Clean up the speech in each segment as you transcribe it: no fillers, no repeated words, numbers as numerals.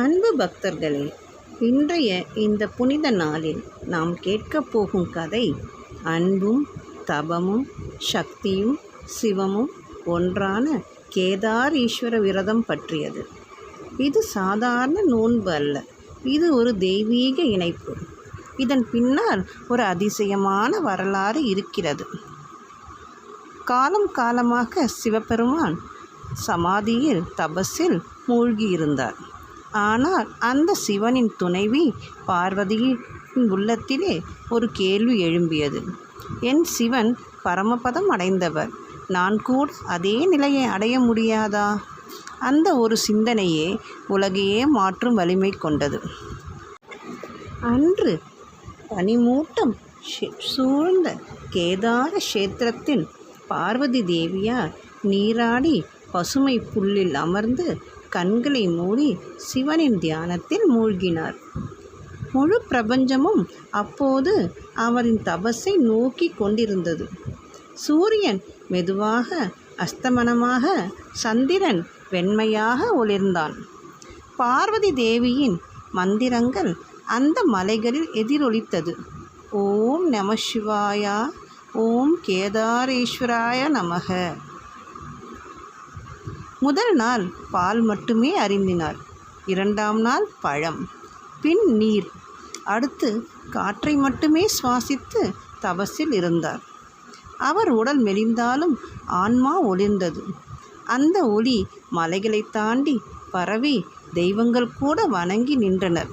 அன்பு பக்தர்களே, இன்றைய இந்த புனித நாளில் நாம் கேட்கப் போகும் கதை அன்பும் தபமும் சக்தியும் சிவமும் ஒன்றான கேதாரீஸ்வர விரதம் பற்றியது. இது சாதாரண நோன்பு அல்ல, இது ஒரு தெய்வீக இணைப்பு. இதன் பின்னால் ஒரு அதிசயமான வரலாறு இருக்கிறது. காலம் காலமாக சிவபெருமான் சமாதியில் தபஸில் மூழ்கியிருந்தார். ஆனால் அந்த சிவனின் துணைவி பார்வதியின் உள்ளத்திலே ஒரு கேள்வி எழும்பியது. என் சிவன் பரமபதம் அடைந்தவர், நான் கூட அதே நிலையை அடைய முடியாதா? அந்த ஒரு சிந்தனையே உலகையே மாற்றும் வலிமை கொண்டது. அன்று பனிமூட்டம் சூழ்ந்த கேதார கஷேத்திரத்தில் பார்வதி தேவியார் நீராடி பசுமை புல்லில் அமர்ந்து கண்களை மூடி சிவனின் தியானத்தில் மூழ்கினார். முழு பிரபஞ்சமும் அப்போது அவரின் தபஸை நோக்கி கொண்டிருந்தது. சூரியன் மெதுவாக அஸ்தமனமாக, சந்திரன் வெண்மையாக ஒளிர்ந்தான். பார்வதி தேவியின் மந்திரங்கள் அந்த மலைகளில் எதிரொலித்தது. ஓம் நம சிவாயா, ஓம் கேதாரேஸ்வராய நமக. முதல் நாள் பால் மட்டுமே அருந்தினார். இரண்டாம் நாள் பழம், பின் நீர், அடுத்து காற்றை மட்டுமே சுவாசித்து தபஸில் இருந்தார். அவர் உடல் மெலிந்தாலும் ஆன்மா ஒளிர்ந்தது. அந்த ஒளி மலைகளை தாண்டி பரவி தெய்வங்கள் கூட வணங்கி நின்றனர்.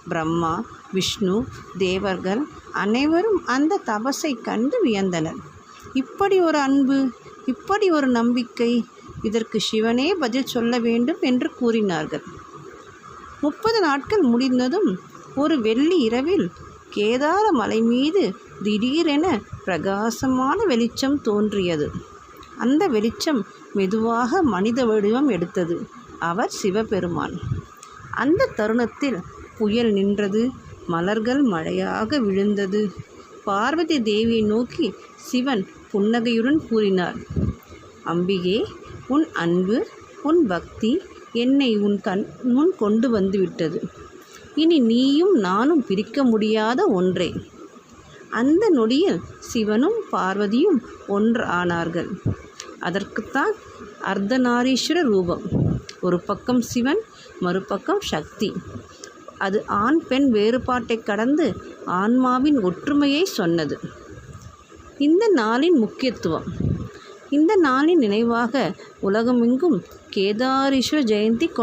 பிரம்மா, விஷ்ணு, தேவர்கள் அனைவரும் அந்த தபஸை கண்டு வியந்தனர். இப்படி ஒரு அன்பு, இப்படி ஒரு நம்பிக்கை, இதற்கு சிவனே பதில் சொல்ல வேண்டும் என்று கூறினார்கள். 30 நாட்கள் முடிந்ததும் ஒரு வெள்ளி இரவில் கேதார மலை மீது திடீரென பிரகாசமான வெளிச்சம் தோன்றியது. அந்த வெளிச்சம் மெதுவாக மனித வடிவம் எடுத்தது. அவர் சிவபெருமான். அந்த தருணத்தில் புயல் நின்றது, மலர்கள் மழையாக விழுந்தது. பார்வதி தேவியை நோக்கி சிவன் புன்னகையுடன் கூறினார், அம்பிகே, உன் அன்பு, உன் பக்தி என்னை உன் முன் கொண்டு வந்துவிட்டது. இனி நீயும் நானும் பிரிக்க முடியாத ஒன்றே. அந்த நொடியில் சிவனும் பார்வதியும் ஒன்று ஆனார்கள். அதற்குத்தான் அர்த்தநாரீஸ்வர ரூபம். ஒரு பக்கம் சிவன், மறுபக்கம் சக்தி. அது ஆண் பெண் வேறுபாட்டை கடந்து ஆன்மாவின் ஒற்றுமையை சொன்னது. இந்த நாளின் முக்கியத்துவம். இந்த நாளின் நினைவாக உலகமெங்கும் கேதாரீஸ்வர ஜெயந்தி கொண்டாட